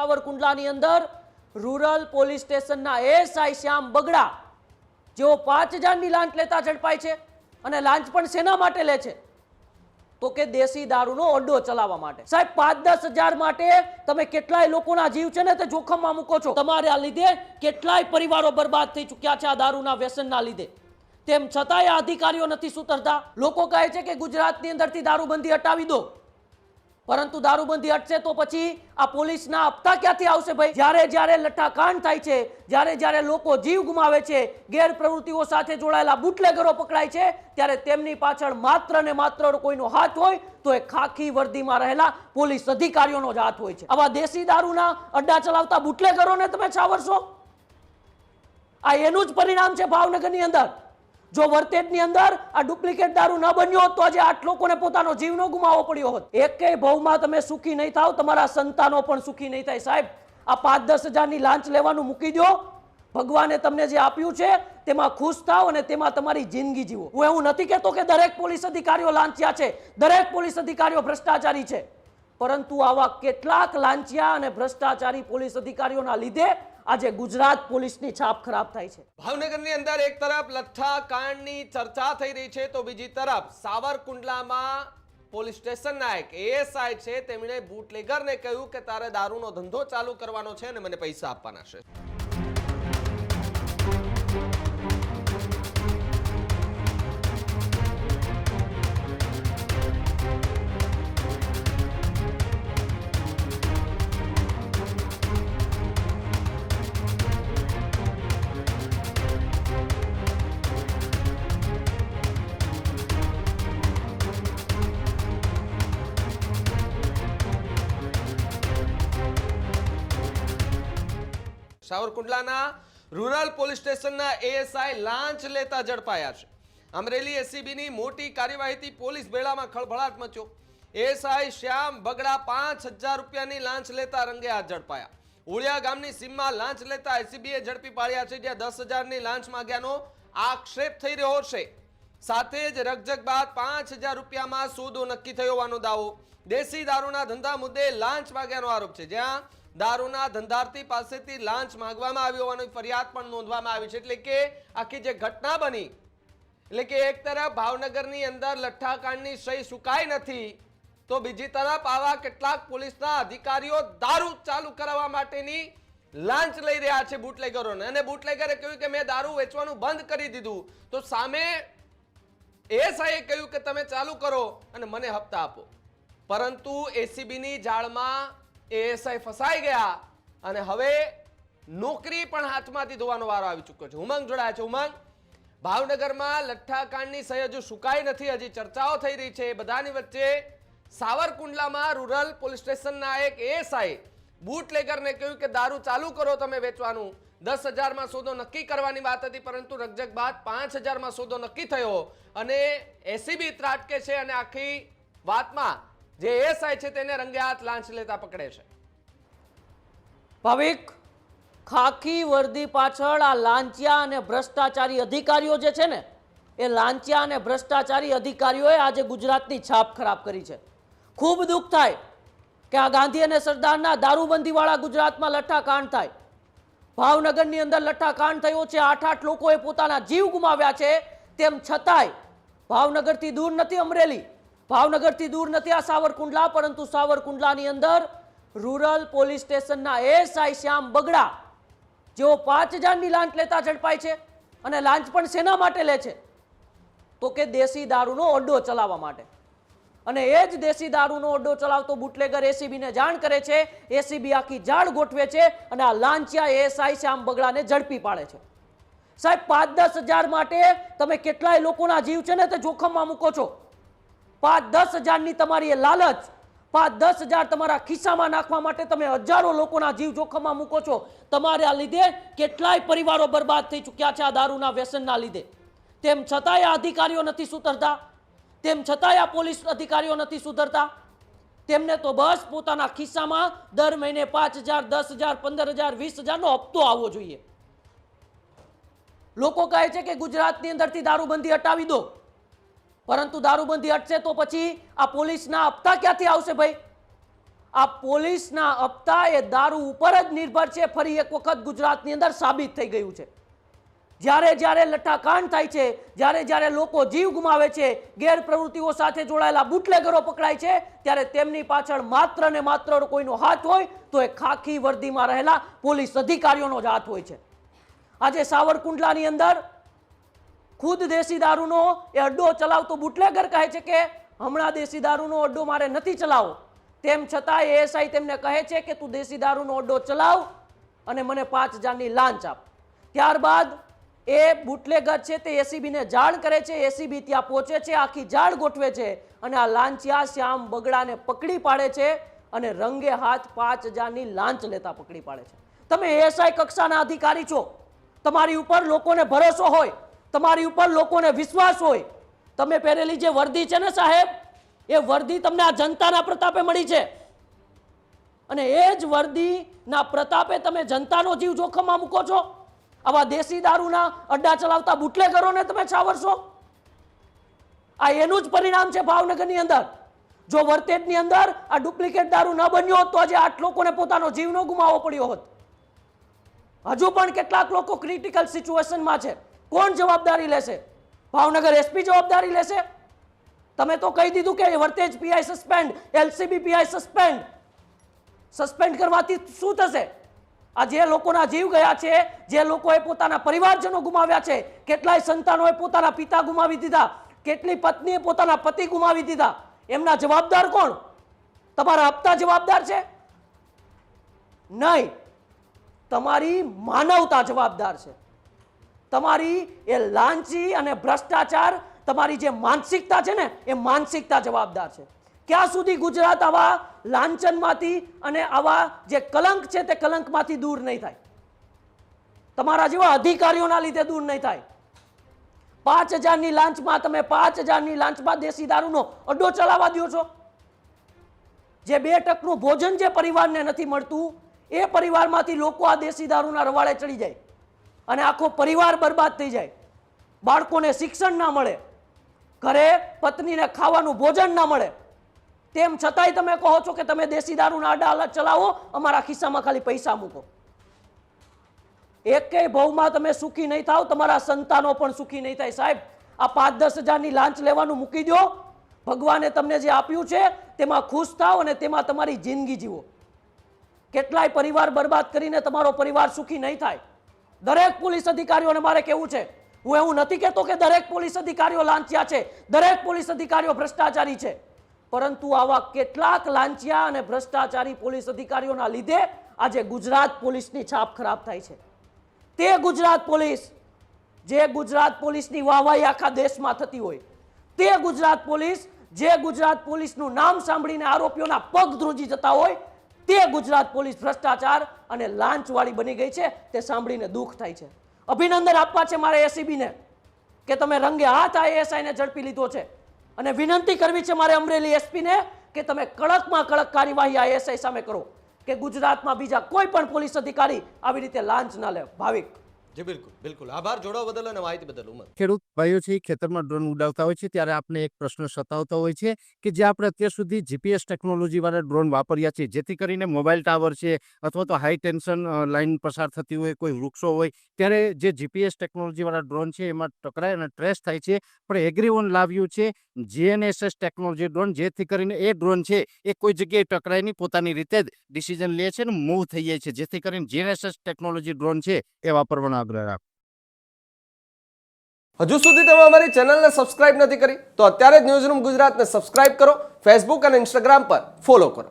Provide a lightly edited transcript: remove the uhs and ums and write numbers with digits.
સાવરકુંડલાની અંદર rural police સ્ટેશનના ASI શ્યામ બગડા જેઓ 5000ની લાંચ લેતા ઝડપાય છે અને લાંચ પણ શેના માટે લે છે તો કે દેશી દારૂનો અડ્ડો ચલાવવા માટે। સાહેબ 5-10 હજાર માટે તમે કેટલાય લોકોના જીવ છે ને તે જોખમમાં મૂકો છો। તમારા લીધે કેટલાય પરિવારો બરબાદ થઈ ચૂક્યા છે આ દારૂના વ્યસનના લીધે। તેમ છતાંય અધિકારીઓ નથી સુધરતા। લોકો કહે છે કે ગુજરાતની અંદરથી દારૂબંધી હટાવી દો, પરંતુ દારૂબંધી હટશે તો પછી આ પોલીસના હપ્તા ક્યાંથી આવશે ભાઈ? જ્યારે જ્યારે લઠ્ઠાકાંડ થાય છે, જ્યારે જ્યારે લોકો જીવ ગુમાવે છે, ગેરપ્રવૃત્તિઓ સાથે જોડાયેલા બુટલેગરો પકડાય છે, ત્યારે તેમની પાછળ માત્ર ને માત્ર કોઈનો હાથ હોય તો એ ખાખી વર્દીમાં રહેલા પોલીસ અધિકારીઓનો જ હાથ હોય છે। આવા દેશી દારૂના અડ્ડા ચલાવતા બુટલેગરોને તમે છાવરશો? આ એનું જ પરિણામ છે ભાવનગરની અંદર। જો વર્તેજની અંદર આ ડુપ્લિકેટ દારૂ ન બન્યો હોત તો આજે 8 લોકોને પોતાનો જીવ ન ગુમાવવો પડ્યો હોત। એકેય ભાવમાં તમે સુખી નહીં થાવ, તમારા સંતાનો પણ સુખી નહીં થાય। સાહેબ, આ 5-10 હજારની લાંચ લેવાનું મૂકી દો। ભગવાને તમને જે આપ્યું છે તેમાં ખુશ થાવ અને તેમાં તમારી જિંદગી જીવો। હું એવું નથી કહેતો કે દરેક પોલીસ અધિકારીઓ લાંચિયા છે, દરેક પોલીસ અધિકારીઓ ભ્રષ્ટાચારી છે, પરંતુ આવા કેટલાક લાંચિયા અને ભ્રષ્ટાચારી પોલીસ અધિકારીઓના લીધે આજે ગુજરાત પોલીસની છાપ ખરાબ થાય છે। ભાવનગરની અંદર એક તરફ લઠ્ઠા કાંડની ચર્ચા થઈ રહી છે તો બીજી તરફ સાવરકુંડલામાં પોલીસ સ્ટેશનના એક એએસઆઈ છે તેમણે બુટલેગરને કહ્યું કે તારે દારૂનો ધંધો ચાલુ કરવાનો છે અને મને પૈસા આપવાના છે। સાવરકુંડલાના રૂરલ પોલીસ સ્ટેશનના એએસઆઈ લાંચ લેતા ઝડપાયા છે। અમરેલી એસીબીની મોટી કાર્યવાહીથી પોલીસ બેડામાં ખળભળાટ મચ્યો। એએસઆઈ શ્યામ બગડા 5000 રૂપિયાની લાંચ લેતા રંગે હાથ ઝડપાયા। ઉળિયા ગામની સીમમાં લાંચ લેતા એસીબીએ ઝડપી પાડ્યા છે, જ્યાં 10000ની લાંચ માંગ્યાનો આક્ષેપ થઈ રહ્યો છે। સાથે જ રકઝક બાદ 5000 રૂપિયામાં સોદો નક્કી થયો હોવાનો દાવો। દેશી દારૂના ધંધા મુદ્દે લાંચ માંગ્યાનો આરોપ છે, જ્યાં દારૂના ધંધાર્થી પાસેથી લાંચ માંગવામાં આવી હોવાની ફરિયાદ પણ નોંધવામાં આવી છે। એટલે કે આખી જે ઘટના બની, એટલે કે એક તરફ ભાવનગરની અંદર લઠ્ઠાકાંડની સહી સુકાઈ નથી તો બીજી તરફ આવા કેટલાક પોલીસના અધિકારીઓ દારૂ ચાલુ કરાવવા માટેની લાંચ લઈ રહ્યા છે બુટલેગરોને, અને બુટલેગરે કહ્યું કે મેં દારૂ વેચવાનું બંધ કરી દીધું, તો સામે એએસઆઈએ કહ્યું કે તમે ચાલુ કરો અને મને હપ્તા આપો, પરંતુ એસીબીની જાળમાં એએસઆઈ ફસાઈ ગયા અને હવે નોકરી પણ હાથમાંથી ધોવાનો વારો આવી ચૂક્યો છે। ઉમંગ જોડાયા છે। ઉમંગ, ભાવનગરમાં લઠ્ઠાકાંડની સહી હજુ સુકાઈ નથી, હજી ચર્ચાઓ થઈ રહી છે। બધાની વચ્ચે સાવરકુંડલામાં રૂરલ પોલીસ સ્ટેશનના એક એએસઆઈ બુટલેગરને કહ્યું કે દારૂ ચાલુ કરો તમે વેચવાનું। 10000માં સોદો નક્કી કરવાની વાત હતી, પરંતુ રકઝક બાદ 5000માં સોદો નક્કી થયો અને એસીબી ત્રાટકે છે અને આખી વાતમાં જે એએસઆઈ છે તેને રંગે હાથ લાંચ લેતા પકડે છે। ભાવિક, ખાખી વર્દી પાછળ આ લાંચિયા અને ભ્રષ્ટાચારી અધિકારીઓ જે છે ને, એ લાંચિયા અને ભ્રષ્ટાચારી અધિકારીઓએ આજે ગુજરાતની છાપ ખરાબ કરી છે। ખૂબ દુઃખ થાય કે આ ગાંધી અને સરદારના દારૂબંધીવાળા ગુજરાતમાં લઠ્ઠાકાંડ થાય। ભાવનગરની અંદર લઠ્ઠાકાંડ થયો છે, 8 લોકોએ પોતાના જીવ ગુમાવ્યા છે। તેમ છતાંય ભાવનગરથી દૂર નથી અમરેલી, ભાવનગરથી દૂર નથી આ સાવરકુંડલા, પરંતુ સાવરકુંડલાની અંદર રૂરલ પોલીસ સ્ટેશનના એએસઆઈ શ્યામ બગડા જેઓ 5000ની લાંચ લેતા ઝડપાય છે અને લાંચ પણ શેના માટે લે છે તો કે દેશી દારૂનો અડ્ડો ચલાવવા માટે। અને એ જ દેશી દારૂનો અડ્ડો ચલાવતો બુટલેગર એસીબીને જાણ કરે છે, એસીબી આખી જાળ ગોઠવે છે અને આ લાંચિયા એએસઆઈ શ્યામ બગડાને ઝડપી પાડે છે। સાહેબ, 5-10 હજાર માટે તમે કેટલાય લોકોના જીવ છે ને તે જોખમમાં મૂકો છો। 5-10 હજારની તમારી એ લાલચ, 5-10 હજાર તમારા ખિસ્સામાં નાખવા માટે તમે હજારો લોકોના જીવ જોખમમાં મૂકો છો। તમારા લીધે કેટલાય પરિવારો બરબાદ થઈ ચૂક્યા છે આ દારૂના વ્યસનના લીધે। તેમ છતાંય આ અધિકારીઓ નથી સુધરતા, તેમ છતાંય આ પોલીસ અધિકારીઓ નથી સુધરતા। તેમને તો બસ પોતાના ખિસ્સામાં દર મહિને 5000, 10000, 15000, 20000નો હપ્તો આવવો જોઈએ। લોકો કહે છે કે ગુજરાતની અંદરથી દારૂબંધી હટાવી દો, પરંતુ દારૂબંધી હટશે તો પછી આ પોલીસના હપ્તા ક્યાંથી આવશે ભાઈ? આ પોલીસના હપ્તા એ દારૂ ઉપર જ નિર્ભર છે ફરી એક વખત ગુજરાતની અંદર સાબિત થઈ ગયું છે. જ્યારે જ્યારે લઠ્ઠાકાંડ થાય છે, જ્યારે જ્યારે લોકો જીવ ગુમાવે છે, ગેરપ્રવૃત્તિઓ સાથે જોડાયેલા બુટલેગરો પકડાય છે, ત્યારે તેમની પાછળ માત્ર ને માત્ર કોઈનો હાથ હોય તો એ ખાખી વર્દીમાં રહેલા પોલીસ અધિકારીઓનો જ હાથ હોય છે. આજે સાવરકુંડલાની અંદર ખુદ દેશી દારૂનો એ અડ્ડો ચલાવતો બુટલેગર કહે છે કે હમણાં દેશી દારૂનો અડ્ડો મારે નથી ચલાવવો. તેમ છતાં એએસઆઈ તેમને કહે છે કે તું દેશી દારૂનો અડ્ડો ચલાવ અને મને 5,000ની લાંચ આપ. ત્યારબાદ એ બુટલેગર છે તે એસીબીને જાણ કરે છે, એસીબી ત્યાં પહોંચે છે, આખી જાળ ગોઠવે છે અને આ લાંચિયા શ્યામ બગડાને પકડી પાડે છે અને રંગે હાથ 5,000ની લાંચ લેતા પકડી પાડે છે. તમે એએસઆઈ કક્ષાના અધિકારી છો, તમારી ઉપર લોકોને ભરોસો હોય, તમારી ઉપર લોકોને વિશ્વાસ હોય. તમે પહેરેલી જે વર્દી છે ને સાહેબ, એ વર્દી તમને આ જનતાના પ્રતાપે મળી છે અને એ જ વર્દીના પ્રતાપે તમે જનતાનો જીવ જોખમમાં મૂકો છો. આવા દેશી દારૂના અડ્ડા ચલાવતા બુટલેગરોને તમે છાવરશો. આ એનું જ પરિણામ છે ભાવનગરની અંદર. જો વર્તેજની અંદર આ ડુપ્લિકેટ દારૂ ન બન્યો હોત તો આજે 8 લોકોને પોતાનો જીવ ન ગુમાવવો પડ્યો હોત. હજુ પણ કેટલાક લોકો ક્રિટિકલ સિચ્યુએશનમાં છે. કોણ જવાબદારી લેશે? ભાવનગર એસપી જવાબદારી લેશે? તમે તો કહી દીધું કે Vartej PI suspend, LCB PI suspend. Suspend કરવાથી શું થશે? આ જે લોકોના જીવ ગયા છે, જે લોકોએ પોતાના પરિવારજનો ગુમાવ્યા છે, કેટલાય સંતાનોએ પોતાના પિતા ગુમાવી દીધા, કેટલી પત્નીએ પોતાના પતિ ગુમાવી દીધા, એમના જવાબદાર કોણ? તમારા હપ્તા જવાબદાર છે? નહીં, તમારી માનવતા જવાબદાર છે. તમારી એ લાંચી અને ભ્રષ્ટાચાર, તમારી જે માનસિકતા છે ને, એ માનસિકતા જવાબદાર છે. ક્યાં સુધી ગુજરાત આવા લાંછનમાંથી અને આવા જે કલંક છે તે કલંકમાંથી દૂર નહીં થાય? તમારા જેવા અધિકારીઓના લીધે દૂર નહીં થાય. 5,000ની લાંચમાં તમે 5,000ની લાંચમાં દેશી દારૂનો અડ્ડો ચલાવવા દો છો. જે 2% ભોજન જે પરિવારને નથી મળતું, એ પરિવારમાંથી લોકો આ દેશી દારૂના રવાડે ચડી જાય અને આખો પરિવાર બરબાદ થઈ જાય. બાળકોને શિક્ષણ ના મળે, ઘરે પત્નીને ખાવાનું ભોજન ના મળે. તેમ છતાંય તમે કહો છો કે તમે દેશી દારૂના અડ્ડા ચલાવો, અમારા ખિસ્સામાં ખાલી પૈસા મૂકો. એકેય ભાવમાં તમે સુખી નહીં થાવ, તમારા સંતાનો પણ સુખી નહીં થાય. સાહેબ, આ 5-10 હજારની લાંચ લેવાનું મૂકી દો. ભગવાને તમને જે આપ્યું છે તેમાં ખુશ થાવ અને તેમાં તમારી જિંદગી જીવો. કેટલાય પરિવાર બરબાદ કરીને તમારો પરિવાર સુખી નહીં થાય. દરેક પોલીસ અધિકારીઓને મારે કહેવું છે, હું એવું નથી કહેતો કે દરેક પોલીસ અધિકારીઓ લાંચિયા છે, દરેક પોલીસ અધિકારીઓ ભ્રષ્ટાચારી છે, પરંતુ આવા કેટલાક લાંચિયા અને ભ્રષ્ટાચારી પોલીસ અધિકારીઓના લીધે આજે ગુજરાત પોલીસની છાપ ખરાબ થાય છે. તે ગુજરાત પોલીસ, જે ગુજરાત પોલીસની વાહવાહી આખા દેશમાં થતી હોય, તે ગુજરાત પોલીસ, જે ગુજરાત પોલીસનું નામ સાંભળીને આરોપીઓના પગ ધ્રુજી જતા હોય, તે ગુજરાત પોલીસ ભ્રષ્ટાચાર અને લાંચવાળી બની ગઈ છે. તે સાંભળીને દુઃખ થાય છે. અભિનંદન આપવા છે મારે એસીબીને કે તમે રંગે હાથ આ એએસઆઈને ઝડપી લીધો છે અને વિનંતી કરવી છે મારે અમરેલી એસપીને કે તમે કડકમાં કડક કાર્યવાહી આ એએસઆઈ સામે કરો કે ગુજરાતમાં બીજા કોઈ પણ પોલીસ અધિકારી આવી રીતે લાંચ ના લે. ભાવિક જી બિલકુલ બિલકુલ, આભાર જોડાવા બદલ અને માહિતી બદલ. ઉમર, ખેડૂત ભાઈઓ છે ખેતરમાં ડ્રોન ઉડાવતા હોય છે ત્યારે આપણે એક પ્રશ્ન સતાવતો હોય છે કે જે આપણે અત્યાર સુધી જીપીએસ ટેકનોલોજી વાળા ડ્રોન વાપર્યા છે, જેથી કરીને મોબાઈલ ટાવર છે અથવા તો હાઈ ટેન્શન લાઈન પસાર થતી હોય, કોઈ વૃક્ષો હોય, ત્યારે જે જીપીએસ ટેકનોલોજી વાળા ડ્રોન છે એમાં ટકરાય અને ટ્રેસ થાય છે. પણ એગ્રીવન લાવ્યું છે જીએનએસએસ ટેકનોલોજી ડ્રોન, જેથી કરીને એ ડ્રોન છે એ કોઈ જગ્યાએ ટકરાય નહીં, પોતાની રીતે જ ડિસિઝન લે છે ને મૂવ થઈ જાય છે, જેથી કરીને જીએનએસએસ ટેકનોલોજી ડ્રોન છે એ વાપરવાનો આગ્રહ રાખો. હજુ સુધી તમે અમારી ચેનલને સબસ્ક્રાઇબ નથી કરી તો અત્યારે જ ન્યૂઝરૂમ ગુજરાતને સબસ્ક્રાઇબ કરો, ફેસબુક અને ઇન્સ્ટાગ્રામ પર ફોલો કરો.